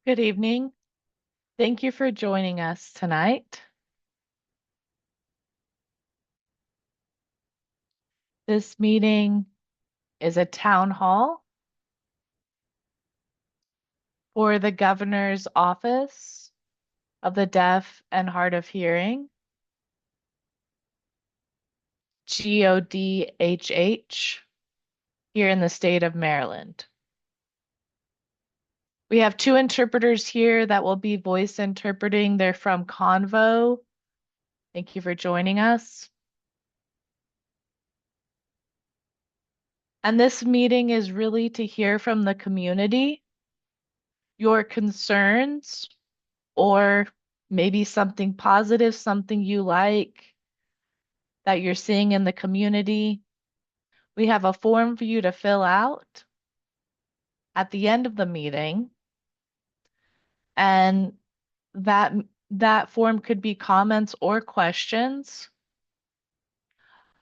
Good evening. Thank you for joining us tonight. This meeting is a town hall for the governor's office of the deaf and hard of hearing, GODHH, here in the state of Maryland. We have two interpreters here that will be voice interpreting. They're from Convo. Thank you for joining us. And this meeting is really to hear from the community, your concerns, or maybe something positive, something you like that you're seeing in the community. We have a form for you to fill out at the end of the meeting, and that that form could be comments or questions.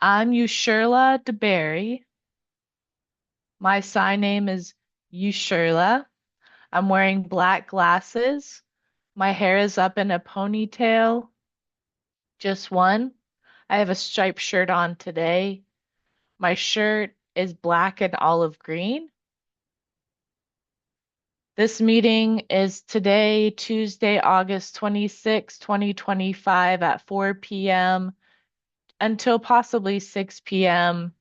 I'm Ushirla DeBerry. My sign name is Ushirla. I'm wearing black glasses. My hair is up in a ponytail, just one. I have a striped shirt on today. My shirt is black and olive green. This meeting is today, Tuesday, August 26, 2025 at 4 p.m. until possibly 6 p.m.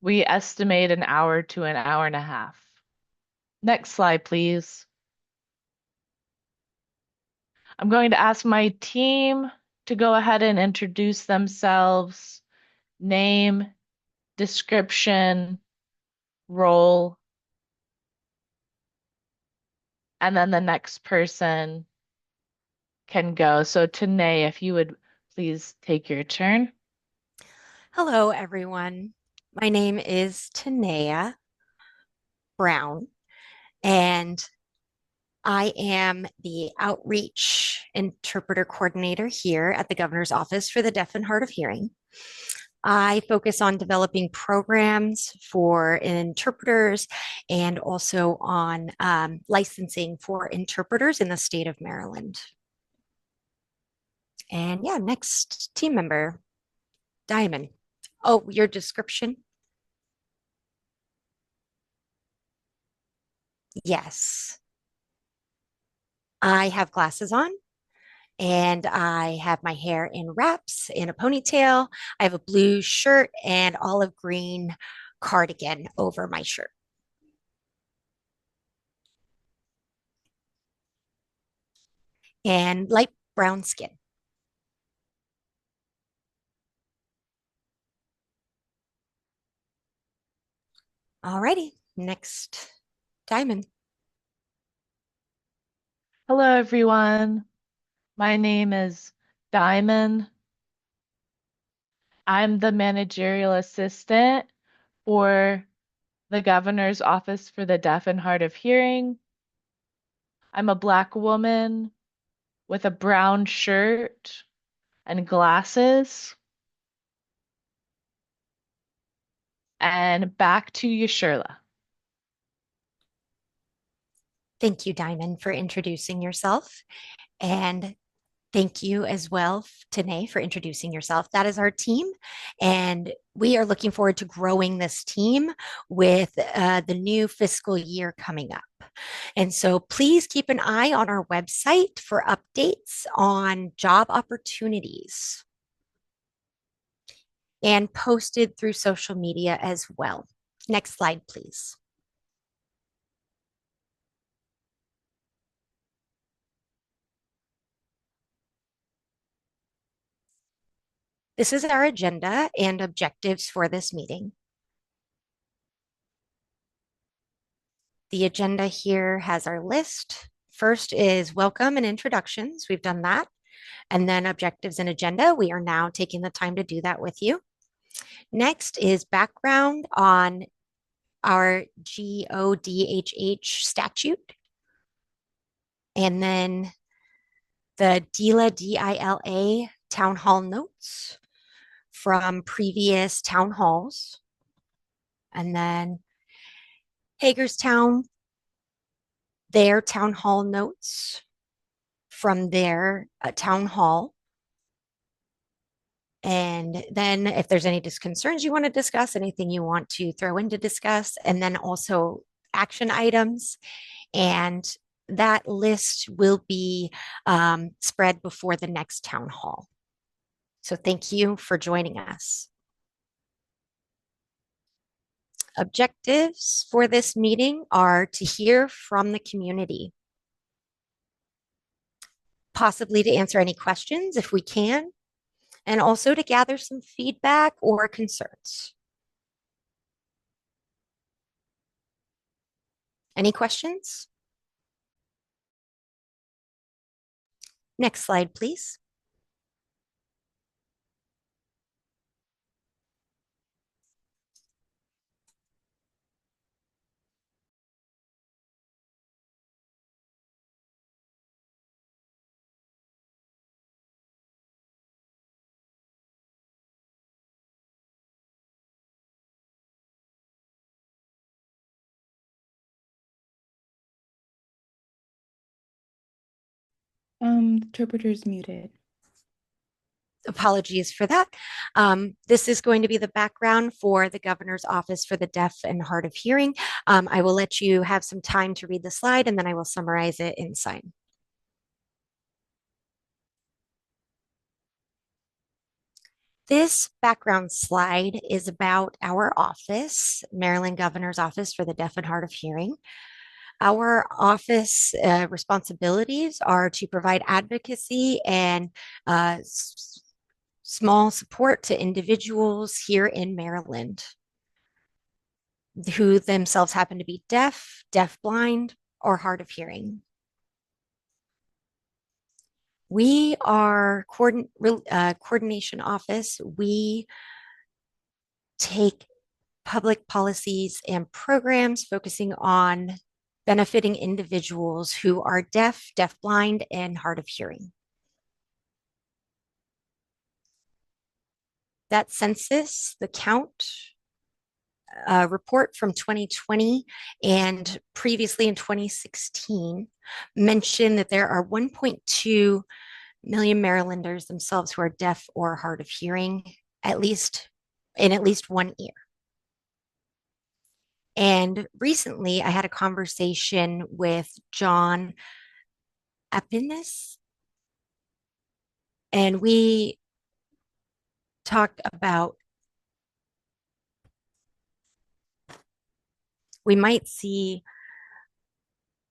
We estimate an hour to an hour and a half. Next slide, please. I'm going to ask my team to go ahead and introduce themselves, name, description, role, and then the next person can go. So Tanae, if you would please take your turn. Hello, everyone. My name is Tanea Brown, and I am the outreach interpreter coordinator here at the governor's office for the deaf and hard of hearing. I focus on developing programs for interpreters and also on licensing for interpreters in the state of Maryland. And yeah, next team member, Diamond. Oh, your description? Yes. I have glasses on and I have my hair in wraps in a ponytail. I have a blue shirt and olive green cardigan over my shirt. And light brown skin. Alrighty, next Diamond. Hello, everyone. My name is Diamond. I'm the managerial assistant for the governor's office for the deaf and hard of hearing. I'm a black woman with a brown shirt and glasses. And back to you, Shirla. Thank you, Diamond, for introducing yourself. And thank you as well, Tanae, for introducing yourself. That is our team. And we are looking forward to growing this team with the new fiscal year coming up. And so please keep an eye on our website for updates on job opportunities and posted through social media as well. Next slide, please. This is our agenda and objectives for this meeting. The agenda here has our list. First is welcome and introductions. We've done that. And then objectives and agenda. We are now taking the time to do that with you. Next is background on our GODHH statute. And then the DILA town hall notes from previous town halls. And then Hagerstown, their town hall notes from their town hall. And then if there's any concerns you want to discuss, anything you want to throw in to discuss, and then also action items. And that list will be spread before the next town hall. So thank you for joining us. Objectives for this meeting are to hear from the community, possibly to answer any questions if we can, and also to gather some feedback or concerns. Any questions? Next slide, please. Interpreter's muted. Apologies for that. This is going to be the background for the Governor's Office for the Deaf and Hard of Hearing. I will let you have some time to read the slide and then I will summarize it in sign. This background slide is about our office, Maryland Governor's Office for the Deaf and Hard of Hearing. Our office responsibilities are to provide advocacy and small support to individuals here in Maryland who themselves happen to be deaf, deafblind, or hard of hearing. We are coordination office. We take public policies and programs focusing on benefiting individuals who are deaf, deafblind, and hard of hearing. That census, the count report from 2020 and previously in 2016 mentioned that there are 1.2 million Marylanders themselves who are deaf or hard of hearing, at least one ear. And recently I had a conversation with John Appinis, and we talked about we might see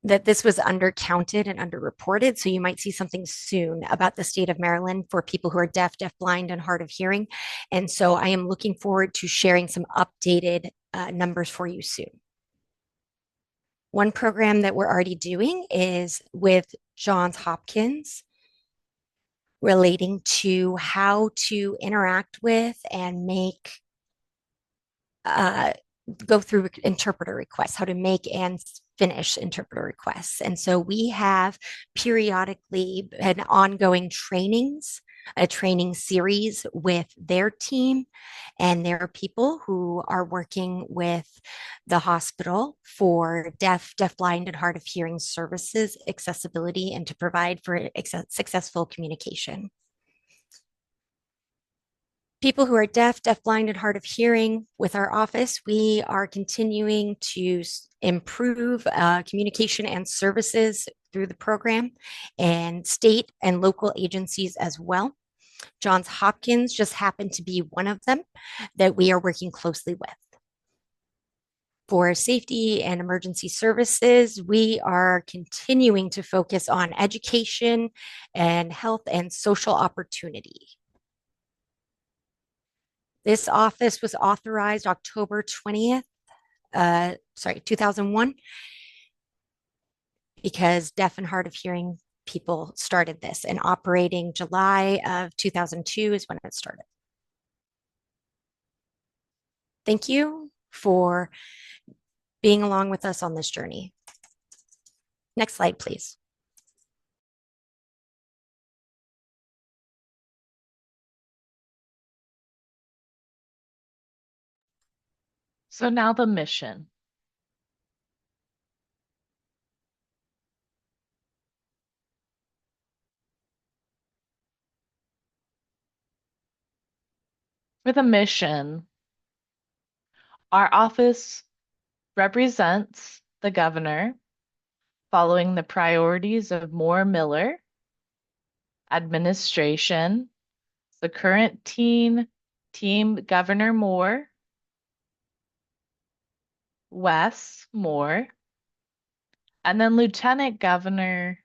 that this was undercounted and underreported. So you might see something soon about the state of Maryland for people who are deaf, deafblind, and hard of hearing. And so I am looking forward to sharing some updated numbers for you soon. One program that we're already doing is with Johns Hopkins relating to how to interact with and make go through interpreter requests, how to make and finish interpreter requests. And so we have periodically had ongoing trainings, a training series with their team and their people who are working with the hospital for deaf, deafblind, and hard of hearing services, accessibility, and to provide for successful communication. People who are deaf, deafblind, and hard of hearing with our office, we are continuing to improve communication and services through the program and state and local agencies as well. Johns Hopkins just happened to be one of them that we are working closely with. For safety and emergency services, we are continuing to focus on education and health and social opportunity. This office was authorized October 20th, 2001, because deaf and hard of hearing people started this, and operating July of 2002 is when it started. Thank you for being along with us on this journey. Next slide, please. So now the mission. with a mission. Our office represents the governor following the priorities of Moore Miller administration, the current team Governor Moore, Wes Moore, and then Lieutenant Governor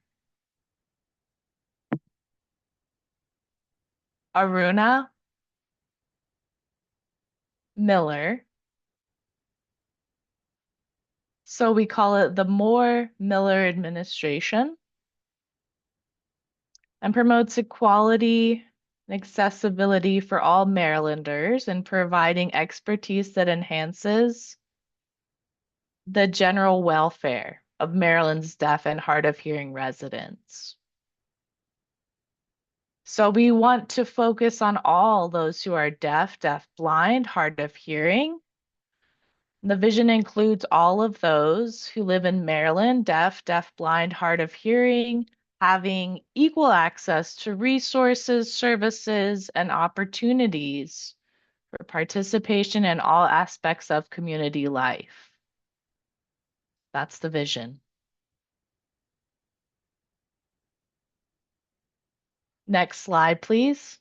Aruna Miller. So we call it the Moore-Miller administration, and promotes equality and accessibility for all Marylanders and providing expertise that enhances the general welfare of Maryland's deaf and hard of hearing residents. So we want to focus on all those who are deaf, blind, hard of hearing. The vision includes all of those who live in Maryland, deaf, blind, hard of hearing, having equal access to resources, services, and opportunities for participation in all aspects of community life. That's the vision. Next slide, please.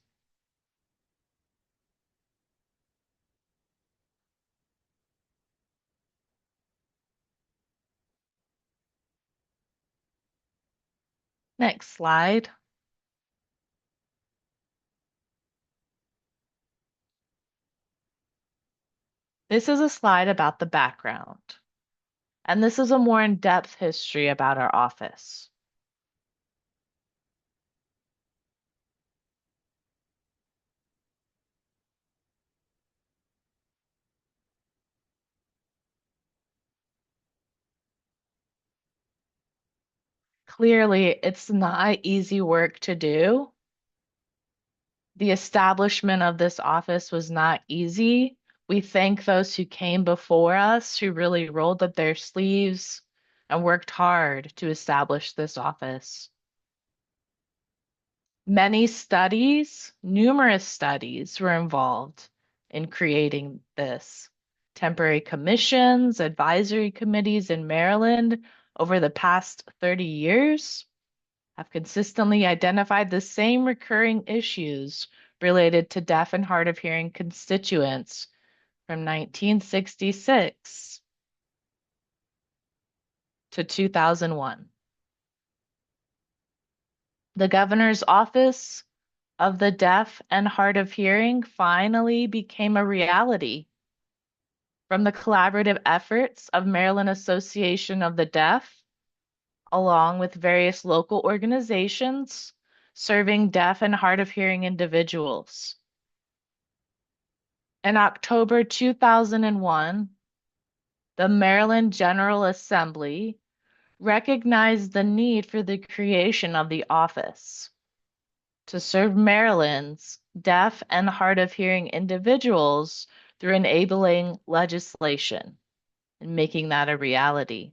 Next slide. This is a slide about the background, and this is a more in-depth history about our office. Clearly, it's not easy work to do. The establishment of this office was not easy. We thank those who came before us, who really rolled up their sleeves and worked hard to establish this office. Many studies, numerous studies were involved in creating this. Temporary commissions, advisory committees in Maryland over the past 30 years have consistently identified the same recurring issues related to deaf and hard of hearing constituents from 1966 to 2001. The governor's office of the deaf and hard of hearing finally became a reality from the collaborative efforts of Maryland Association of the Deaf, along with various local organizations serving deaf and hard of hearing individuals. In October 2001, the Maryland General Assembly recognized the need for the creation of the office to serve Maryland's deaf and hard of hearing individuals through enabling legislation and making that a reality.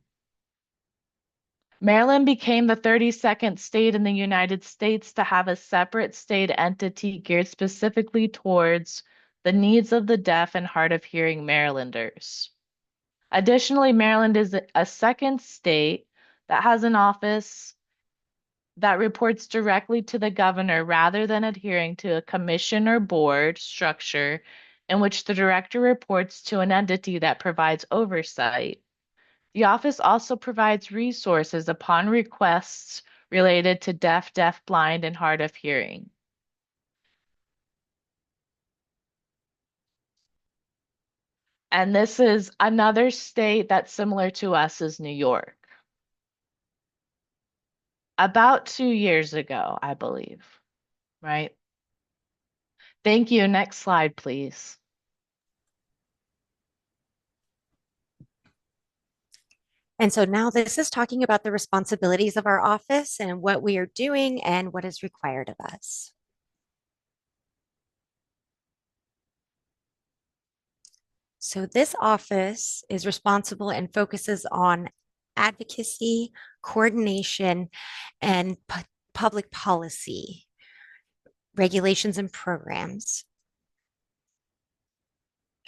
Maryland became the 32nd state in the United States to have a separate state entity geared specifically towards the needs of the deaf and hard of hearing Marylanders. Additionally, Maryland is a second state that has an office that reports directly to the governor rather than adhering to a commission or board structure in which the director reports to an entity that provides oversight. The office also provides resources upon requests related to deaf, blind, and hard of hearing. And this is another state that's similar to us is New York. About 2 years ago, I believe, right? Thank you. Next slide, please. And so now this is talking about the responsibilities of our office and what we are doing and what is required of us. So this office is responsible and focuses on advocacy, coordination, and public policy, regulations and programs.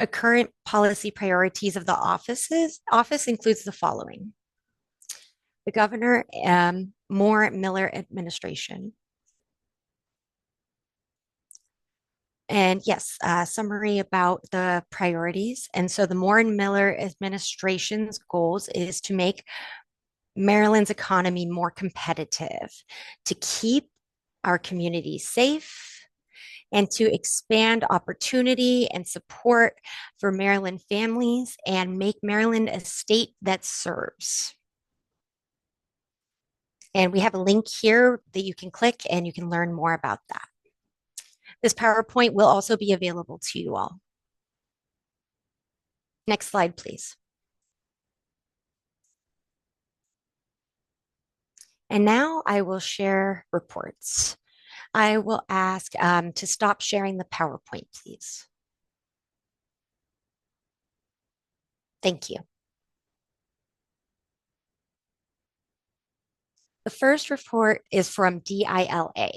A current policy priorities of the office includes the following: the Governor Moore Miller administration. And yes, summary about the priorities. And so the Moore and Miller administration's goals is to make Maryland's economy more competitive, to keep our community safe, and to expand opportunity and support for Maryland families and make Maryland a state that serves. And we have a link here that you can click and you can learn more about that. This PowerPoint will also be available to you all. Next slide, please. And now I will share reports. I will ask to stop sharing the PowerPoint, please. Thank you. The first report is from DILA.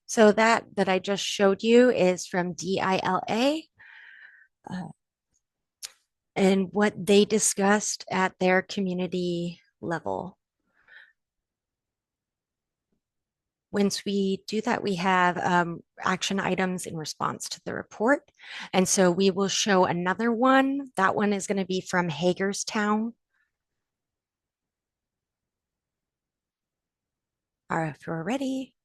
So that I just showed you is from DILA, uh, and what they discussed at their community level. Once we do that, we have action items in response to the report. And so we will show another one. That one is going to be from Hagerstown. All right, if we're ready.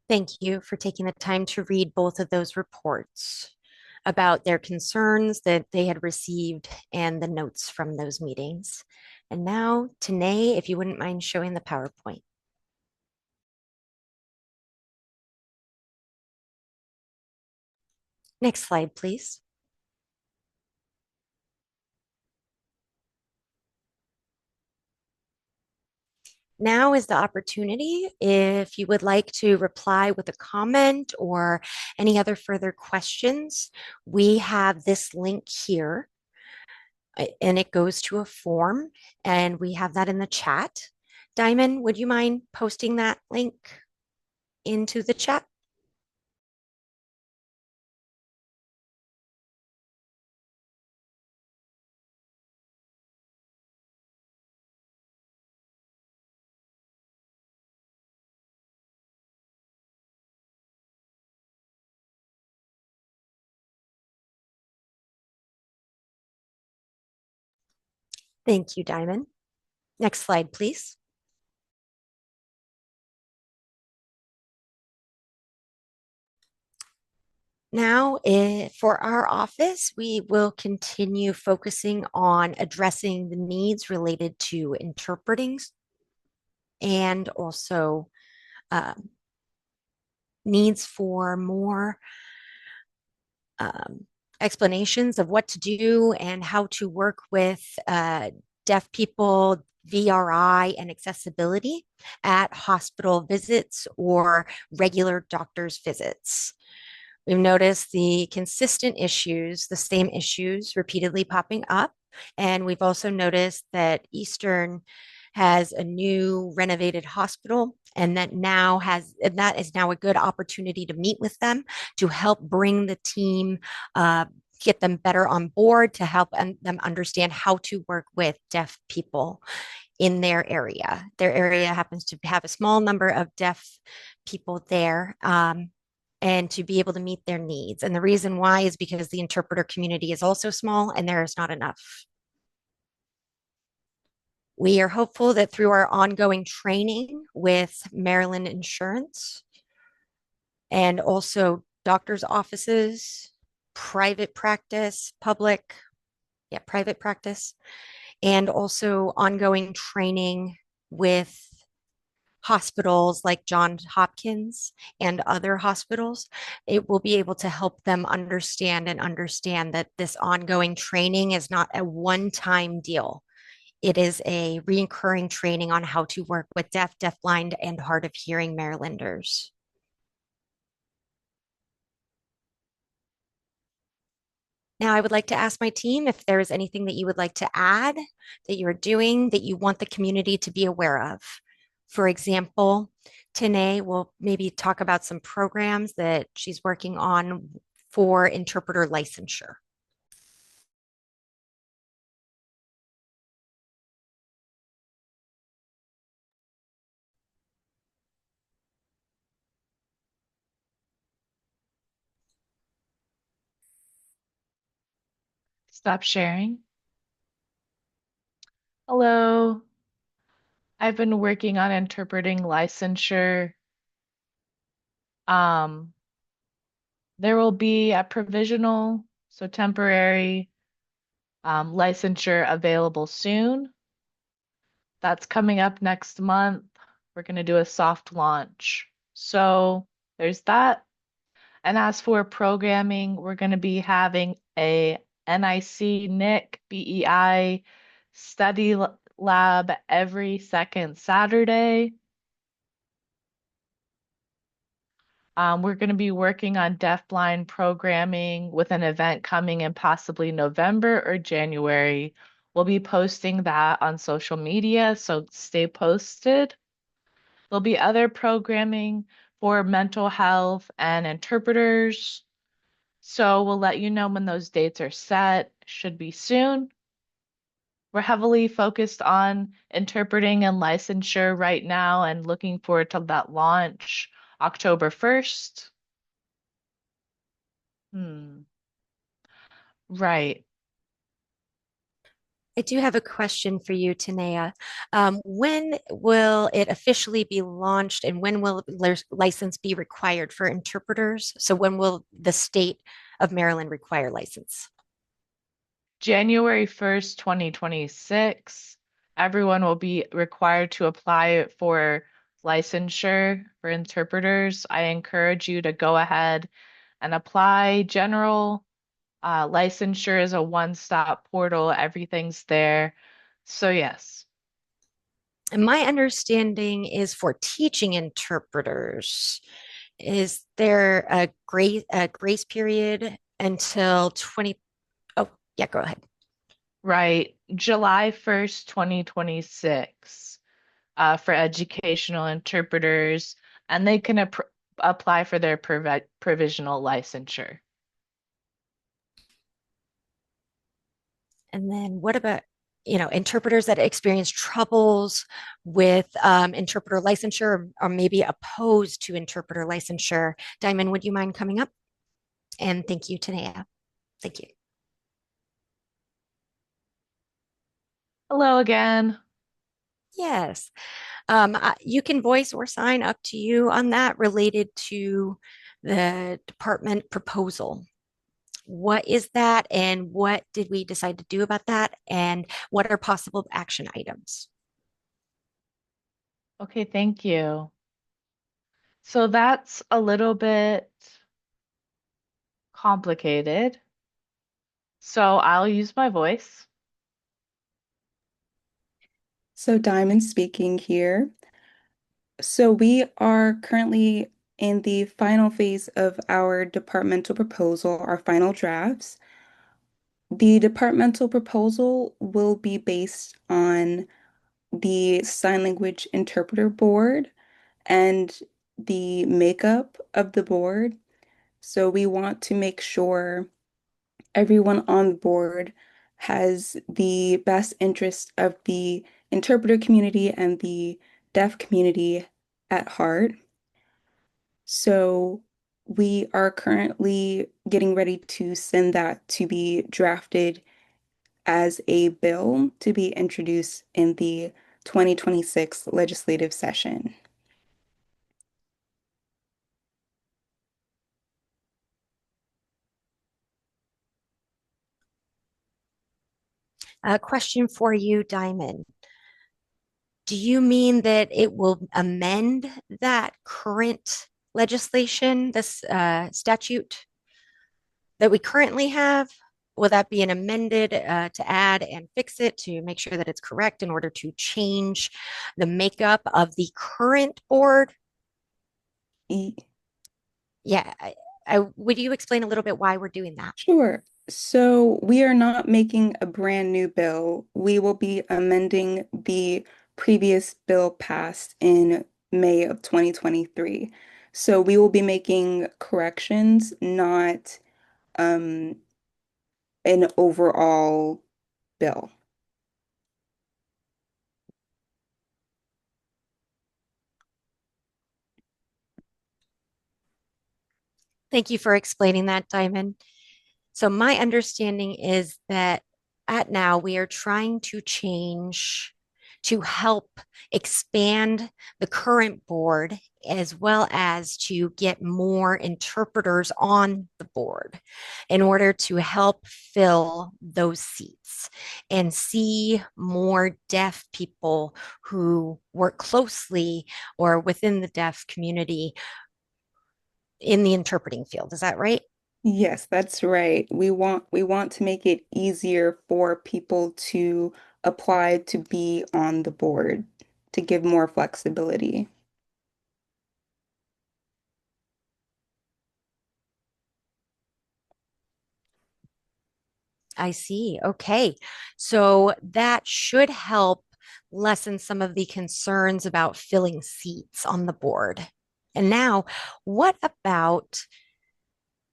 Thank you for taking the time to read both of those reports about their concerns that they had received and the notes from those meetings. And now, Tanae, if you wouldn't mind showing the PowerPoint. Next slide, please. Now is the opportunity. If you would like to reply with a comment or any other further questions, we have this link here, and it goes to a form, and we have that in the chat. Diamond, would you mind posting that link into the chat? Thank you, Diamond. Next slide, please. Now, for our office, we will continue focusing on addressing the needs related to interpreting and also um, needs for more um, explanations of what to do and how to work with deaf people, VRI, and accessibility at hospital visits or regular doctor's visits. We've noticed the consistent issues, the same issues repeatedly popping up. And we've also noticed that Eastern has a new renovated hospital, and that is now a good opportunity to meet with them to help bring the team, uh, get them better on board, to help them understand how to work with deaf people in their area. Their area happens to have a small number of deaf people there. And to be able to meet their needs. And the reason why is because the interpreter community is also small and there is not enough. We are hopeful that through our ongoing training with Maryland Insurance and also doctors' offices, private practice, private practice, and also ongoing training with hospitals like Johns Hopkins and other hospitals, it will be able to help them understand that this ongoing training is not a one-time deal. It is a recurring training on how to work with deaf, deafblind, and hard of hearing Marylanders. Now, I would like to ask my team if there is anything that you would like to add that you're doing that you want the community to be aware of. For example, Tanae will maybe talk about some programs that she's working on for interpreter licensure. Stop sharing. Hello. I've been working on interpreting licensure. Um, there will be a provisional, so temporary, licensure available soon. That's coming up next month. We're going to do a soft launch. So there's that. And as for programming, we're going to be having a NIC BEI study lab every second Saturday. We're going to be working on deafblind programming with an event coming in possibly November or January. We'll be posting that on social media, so stay posted. There'll be other programming for mental health and interpreters. So we'll let you know when those dates are set. Should be soon. We're heavily focused on interpreting and licensure right now and looking forward to that launch October 1st. Right. I do have a question for you, Tanea. When will it officially be launched and when will license be required for interpreters? So when will the state of Maryland require license? January 1st, 2026, everyone will be required to apply for licensure for interpreters. I encourage you to go ahead and apply. General licensure is a one-stop portal, everything's there. So, yes. And my understanding is for teaching interpreters, is there a grace period until 20? Oh, yeah, go ahead. Right. July 1st, 2026, for educational interpreters, and they can apply for their provisional licensure. And then what about, interpreters that experience troubles with interpreter licensure or maybe opposed to interpreter licensure? Diamond, would you mind coming up? And thank you, Tanea. Thank you. Hello again. Yes. You can voice or sign up to you on that related to the department proposal. What is that and what did we decide to do about that and what are possible action items? Okay, thank you. So that's a little bit complicated. So I'll use my voice. So Diamond speaking here. So we are currently in the final phase of our departmental proposal, our final drafts. The departmental proposal will be based on the sign language interpreter board and the makeup of the board. So we want to make sure everyone on the board has the best interest of the interpreter community and the deaf community at heart. So we are currently getting ready to send that to be drafted as a bill to be introduced in the 2026 legislative session. A question for you, Diamond. Do you mean that it will amend that current legislation, this statute that we currently have? Will that be an amended to add and fix it to make sure that it's correct in order to change the makeup of the current board? E- Yeah, would you explain a little bit why we're doing that? Sure. So we are not making a brand new bill. We will be amending the previous bill passed in May of 2023. So we will be making corrections, not um, an overall bill. Thank you for explaining that, Diamond. So my understanding is that at now we are trying to change to help expand the current board as well as to get more interpreters on the board in order to help fill those seats and see more deaf people who work closely or within the deaf community in the interpreting field. Is that right? Yes, that's right. We want to make it easier for people to apply to be on the board to give more flexibility. I see. Okay. So that should help lessen some of the concerns about filling seats on the board. And now, what about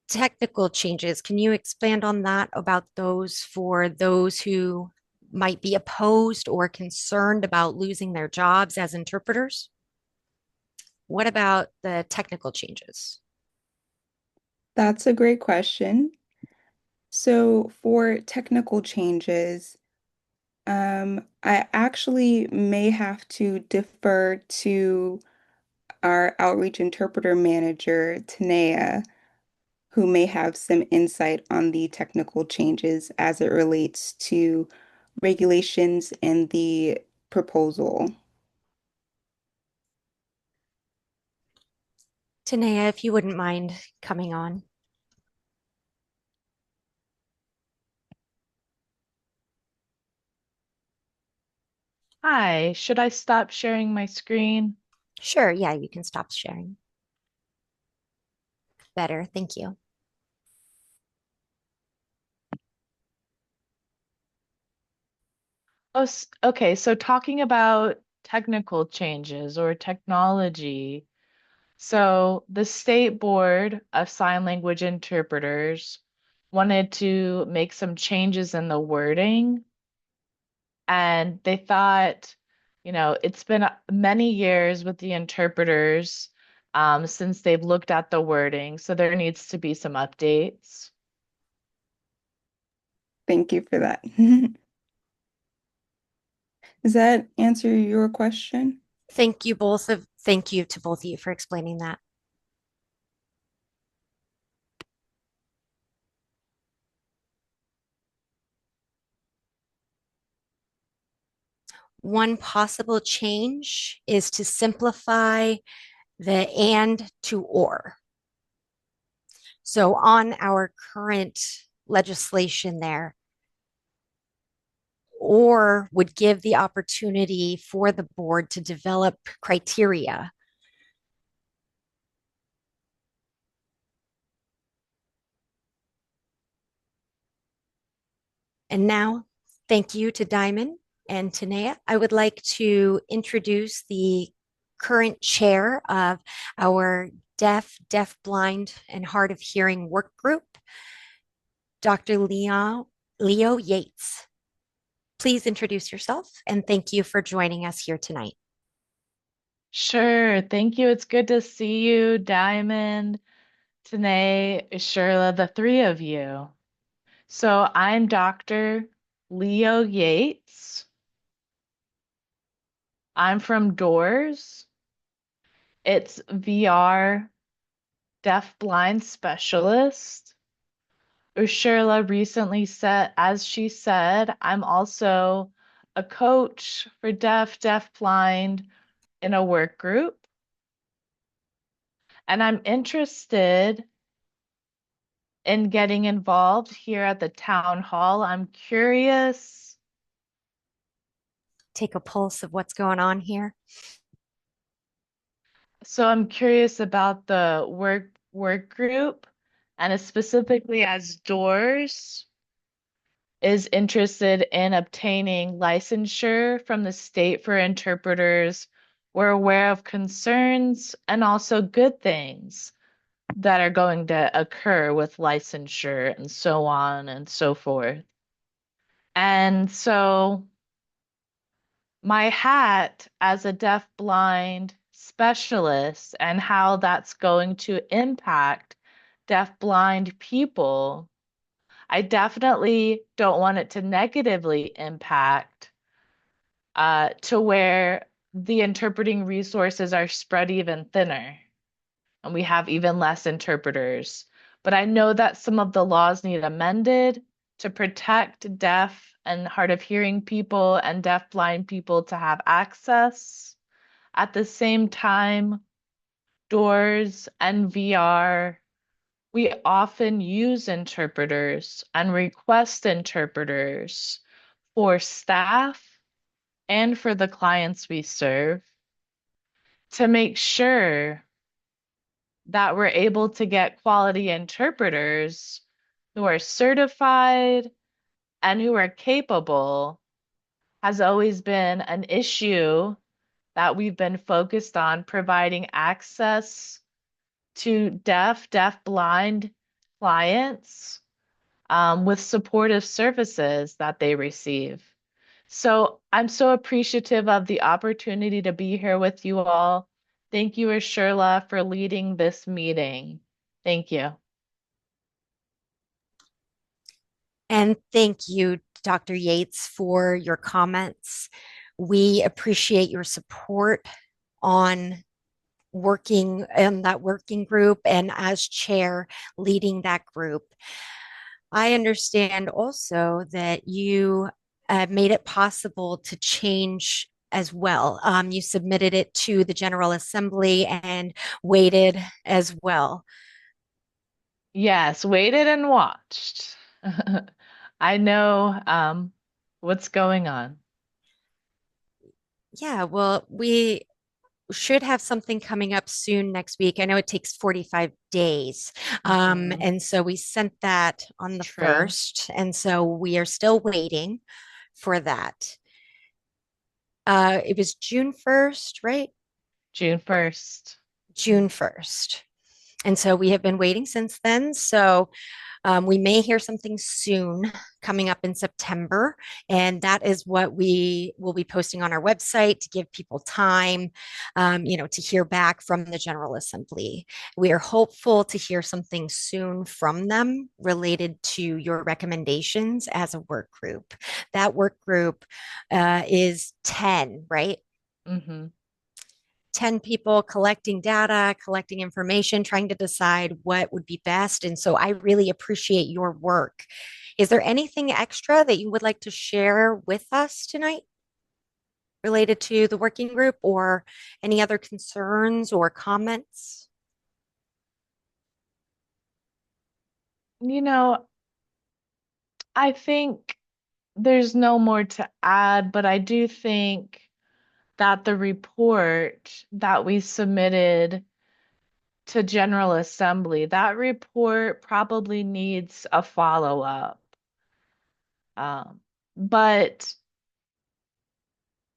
technical changes? Can you expand on that about those for those who might be opposed or concerned about losing their jobs as interpreters? What about the technical changes? That's a great question. So for technical changes, I actually may have to defer to our outreach interpreter manager, Tanea, who may have some insight on the technical changes as it relates to regulations and the proposal. Tanea, if you wouldn't mind coming on. Hi, should I stop sharing my screen? Sure, yeah, you can stop sharing. Better, thank you. Oh, okay. So talking about technical changes or technology. So the State Board of Sign Language Interpreters wanted to make some changes in the wording, and they thought, it's been many years with the interpreters since they've looked at the wording, so there needs to be some updates. Thank you for that. Does that answer your question? Thank you to both of you for explaining that. One possible change is to simplify the and to or. So on our current legislation there, or would give the opportunity for the board to develop criteria. And now, thank you to Diamond and Tanea. I would like to introduce the current chair of our deaf, blind, and hard of hearing work group, Dr. Leo Yates. Please introduce yourself and thank you for joining us here tonight. Sure. Thank you. It's good to see you, Diamond, Tanae, Shirla, the three of you. So I'm Dr. Leo Yates. I'm from Doors. It's VR deaf blind specialist. Ursula recently said, as she said, I'm also a coach for deaf blind in a work group. And I'm interested in getting involved here at the town hall. I'm curious. Take a pulse of what's going on here. So I'm curious about the work group, and specifically as Doors is interested in obtaining licensure from the state for interpreters. We're aware of concerns and also good things that are going to occur with licensure and so on and so forth. And so my hat as a deaf blind specialist and how that's going to impact deaf blind people, I definitely don't want it to negatively impact to where the interpreting resources are spread even thinner and we have even less interpreters. But I know that some of the laws need amended to protect deaf and hard of hearing people and deaf blind people to have access. At the same time, Doors and VR, we often use interpreters and request interpreters for staff and for the clients we serve to make sure that we're able to get quality interpreters who are certified and who are capable has always been an issue that we've been focused on providing access to deaf blind clients with supportive services that they receive. So I'm so appreciative of the opportunity to be here with you all. Thank you, Shirla, for leading this meeting. Thank you. And thank you, Dr. Yates, for your comments. We appreciate your support on working in that working group and as chair leading that group. I understand also that you made it possible to change as well. You submitted it to the General Assembly and waited as well. Yes, waited and watched. I know what's going on. Yeah, well, we should have something coming up soon next week. I know it takes 45 days. And so we sent that on the True. 1st. And so we are still waiting for that. It was June 1st, right? June 1st. June 1st. And so we have been waiting since then. So we may hear something soon coming up in September, and that is what we will be posting on our website to give people time, to hear back from the General Assembly. We are hopeful to hear something soon from them related to your recommendations as a work group. That work group is 10, right? Mm-hmm. 10 people collecting data, collecting information, trying to decide what would be best. And so I really appreciate your work. Is there anything extra that you would like to share with us tonight related to the working group or any other concerns or comments? You know, I think there's no more to add, but I do think that the report that we submitted to General Assembly, that report probably needs a follow-up. But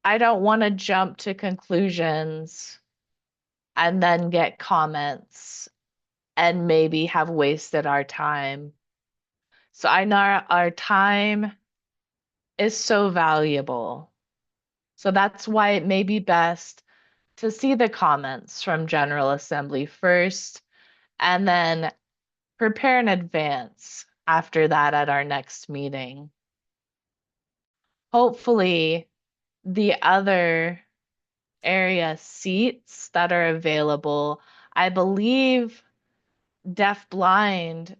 I don't want to jump to conclusions and then get comments and maybe have wasted our time. So I know our time is so valuable. So that's why it may be best to see the comments from General Assembly first and then prepare in advance after that at our next meeting. Hopefully, the other area seats that are available, I believe deaf and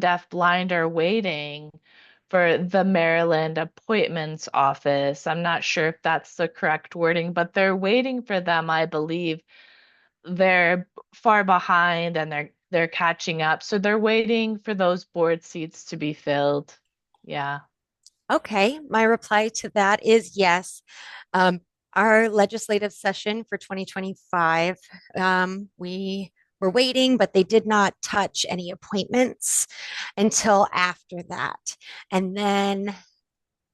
deaf blind are waiting for the Maryland Appointments Office. I'm not sure if that's the correct wording, but they're waiting for them, I believe. They're far behind and they're catching up. So they're waiting for those board seats to be filled. Yeah. Okay, my reply to that is yes. Um, our legislative session for 2025, we were waiting, but they did not touch any appointments until after that. And then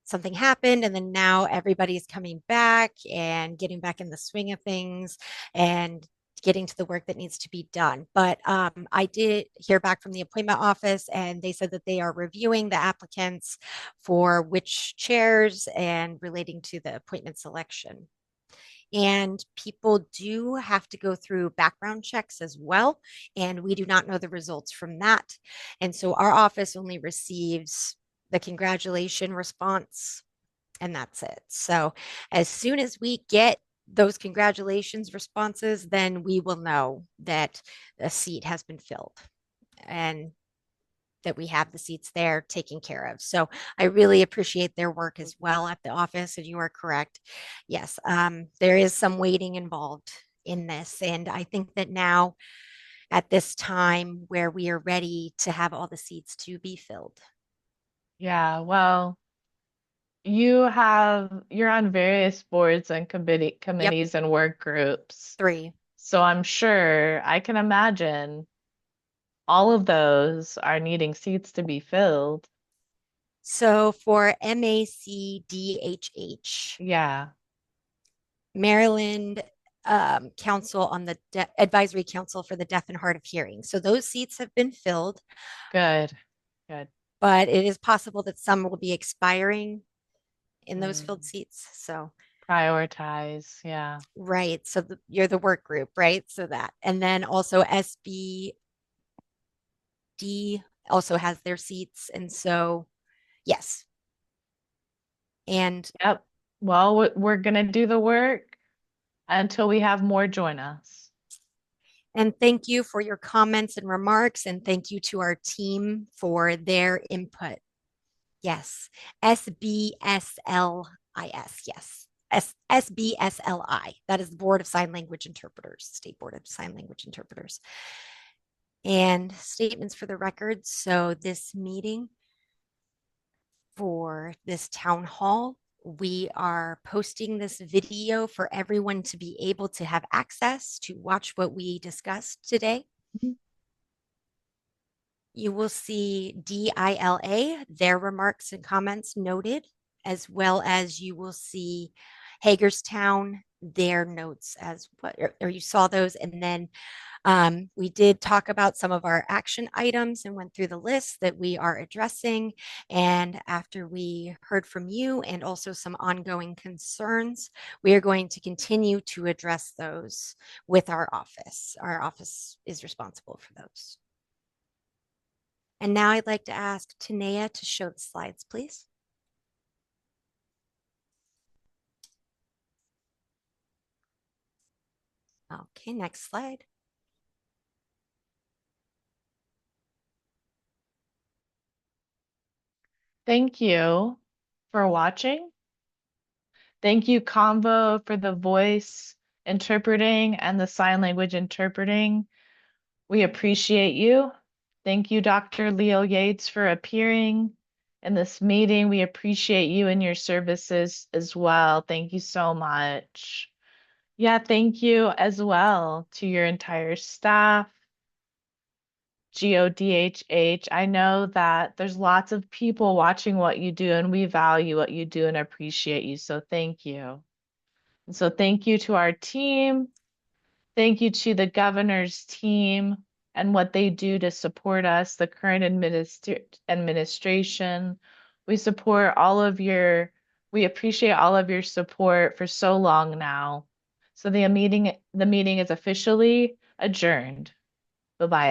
something happened, and then now everybody's coming back and getting back in the swing of things and getting to the work that needs to be done. But I did hear back from the appointment office, and they said that they are reviewing the applicants for which chairs and relating to the appointment selection. And people do have to go through background checks as well. And we do not know the results from that. And so our office only receives the congratulation response, and that's it. So as soon as we get those congratulations responses, then we will know that a seat has been filled and that we have the seats there taken care of. So I really appreciate their work as well at the office. And you are correct. Yes, there is some waiting involved in this. And I think that now at this time where we are ready to have all the seats to be filled. Yeah. Well, you're on various boards and Yep, committees and work groups. 3. So I'm sure I can imagine all of those are needing seats to be filled. So for MACDHH, Yeah. Maryland Council on the Advisory Council for the Deaf and Hard of Hearing. So those seats have been filled, Good. Good. but it is possible that some will be expiring in those filled Mm. seats. So, Prioritize. Yeah. right. So you're the work group, right? So that. And then also SBD also has their seats. And so, yes. And Yep. Well, we're gonna do the work until we have more join us. And thank you for your comments and remarks. And thank you to our team for their input. Yes. SBSLIS. Yes. SBSLI. That is the Board of Sign Language Interpreters, State Board of Sign Language Interpreters. And statements for the record. So this meeting for this town hall, we are posting this video for everyone to be able to have access to watch what we discussed today. Mhm. You will see DILA, their remarks and comments noted, as well as you will see Hagerstown, their notes as what, or you saw those. And then we did talk about some of our action items and went through the list that we are addressing. And after we heard from you and also some ongoing concerns, we are going to continue to address those with our office. Our office is responsible for those. And now I'd like to ask Tanea to show the slides, please. Okay, next slide. Thank you for watching. Thank you, Convo, for the voice interpreting and the sign language interpreting. We appreciate you. Thank you, Dr. Leo Yates, for appearing in this meeting. We appreciate you and your services as well. Thank you so much. Yeah, thank you as well to your entire staff, GODHH. I know that there's lots of people watching what you do, and we value what you do and appreciate you. So thank you. So thank you to our team. Thank you to the governor's team and what they do to support us, the current administration. We support all of we appreciate all of your support for so long now. So the meeting is officially adjourned. Bye-bye.